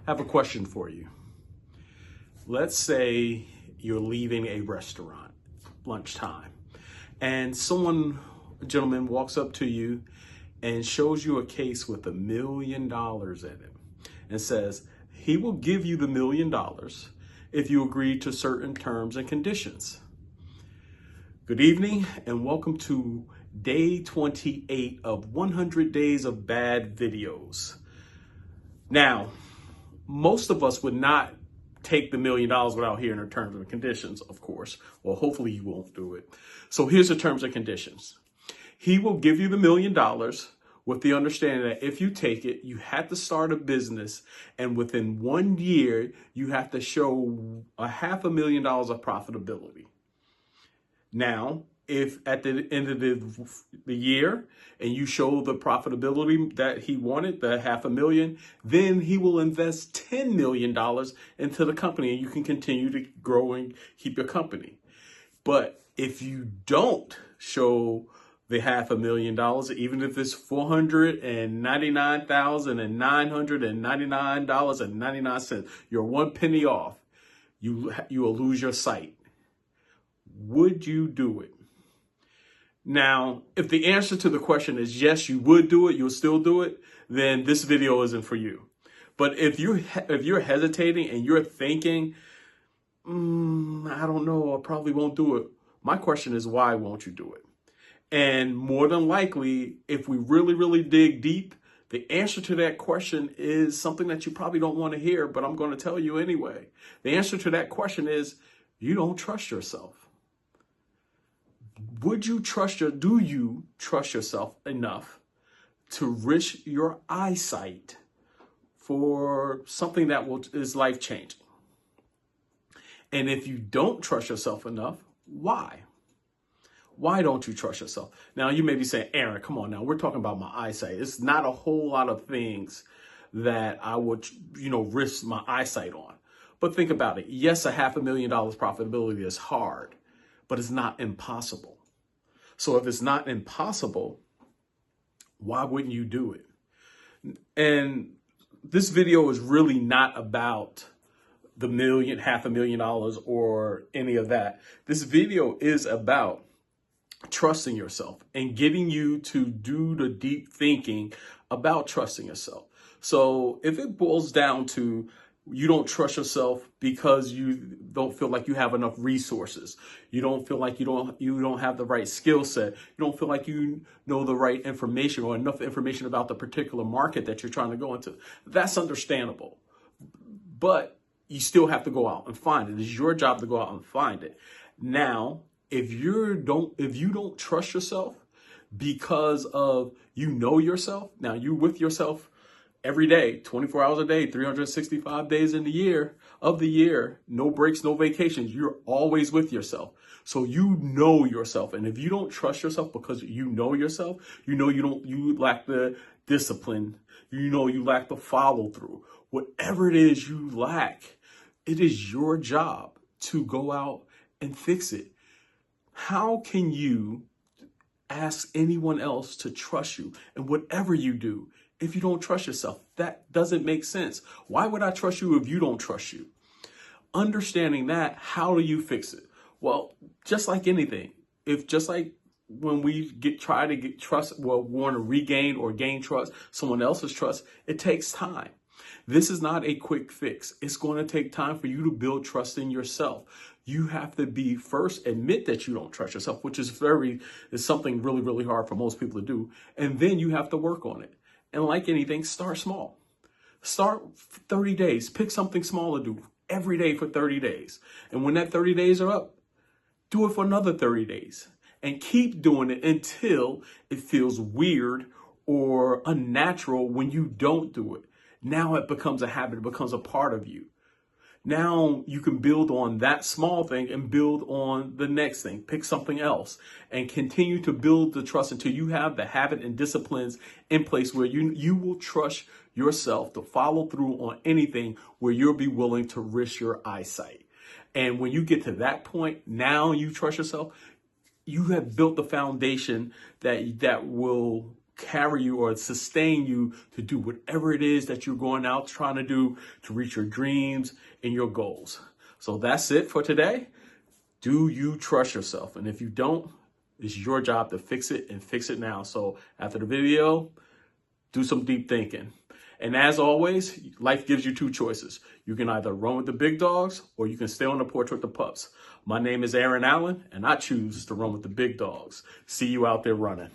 have a question for you. Let's say you're leaving a restaurant, lunchtime, and a gentleman walks up to you and shows you a case with $1 million in it and says he will give you the $1 million if you agree to certain terms and conditions. Good evening and welcome to day 28 of 100 Days of Bad Videos. Now, most of us would not take the $1 million without hearing the terms and conditions, of course. Well, hopefully you won't do it. So here's the terms and conditions. He will give you the $1 million with the understanding that if you take it, you have to start a business, and within 1 year, you have to show $500,000 of profitability. Now, if at the end of the year and you show the profitability that he wanted, the $500,000, then he will invest $10 million into the company and you can continue to grow and keep your company. But if you don't show the $500,000, even if it's $499,999.99, you're 1 penny off, you will lose your sight. Would you do it? Now, if the answer to the question is yes, you would do it, you'll still do it, then this video isn't for you. But if you're hesitating and you're thinking, I don't know, I probably won't do it. My question is, why won't you do it? And more than likely, if we really, really dig deep, the answer to that question is something that you probably don't want to hear, but I'm going to tell you anyway. The answer to that question is you don't trust yourself. Do you trust yourself enough to risk your eyesight for something that is life-changing? And if you don't trust yourself enough, why? Why don't you trust yourself? Now, you may be saying, Aaron, come on now, we're talking about my eyesight. It's not a whole lot of things that I would, risk my eyesight on. But think about it. Yes, $500,000 profitability is hard, but it's not impossible. So if it's not impossible, why wouldn't you do it? And this video is really not about the $500,000 or any of that. This video is about trusting yourself and getting you to do the deep thinking about trusting yourself. So if it boils down to you don't trust yourself because you don't feel like you have enough resources, you don't feel like you don't have the right skill set, you don't feel like you know the right information or enough information about the particular market that you're trying to go into, that's understandable. But you still have to go out and find it. It's your job to go out and find it. Now, if you don't trust yourself because of yourself, now you with yourself every day, 24 hours a day, 365 days in the year, no breaks, no vacations. You're always with yourself. So you know yourself. And if you don't trust yourself because you know yourself, you lack the discipline, you lack the follow through. Whatever it is you lack, it is your job to go out and fix it. How can you ask anyone else to trust you in whatever you do if you don't trust yourself? That doesn't make sense. Why would I trust you if you don't trust you? Understanding that, how do you fix it? Well, just like anything, just like when we try to get trust, we want to regain or gain trust, someone else's trust, it takes time. This is not a quick fix. It's going to take time for you to build trust in yourself. You have to first admit that you don't trust yourself, which is something really, really hard for most people to do. And then you have to work on it. And like anything, start small. Start 30 days. Pick something small to do every day for 30 days. And when that 30 days are up, do it for another 30 days. And keep doing it until it feels weird or unnatural when you don't do it. Now it becomes a habit. It becomes a part of you. Now you can build on that small thing and build on the next thing. Pick something else and continue to build the trust until you have the habit and disciplines in place where you will trust yourself to follow through on anything where you'll be willing to risk your eyesight. And when you get to that point, now you trust yourself, you have built the foundation that will carry you or sustain you to do whatever it is that you're going out trying to do to reach your dreams and your goals. So that's it for today. Do you trust yourself? And if you don't, it's your job to fix it and fix it now. So after the video, do some deep thinking. And as always, life gives you two choices. You can either run with the big dogs or you can stay on the porch with the pups. My name is Aaron Allen, and I choose to run with the big dogs. See you out there running.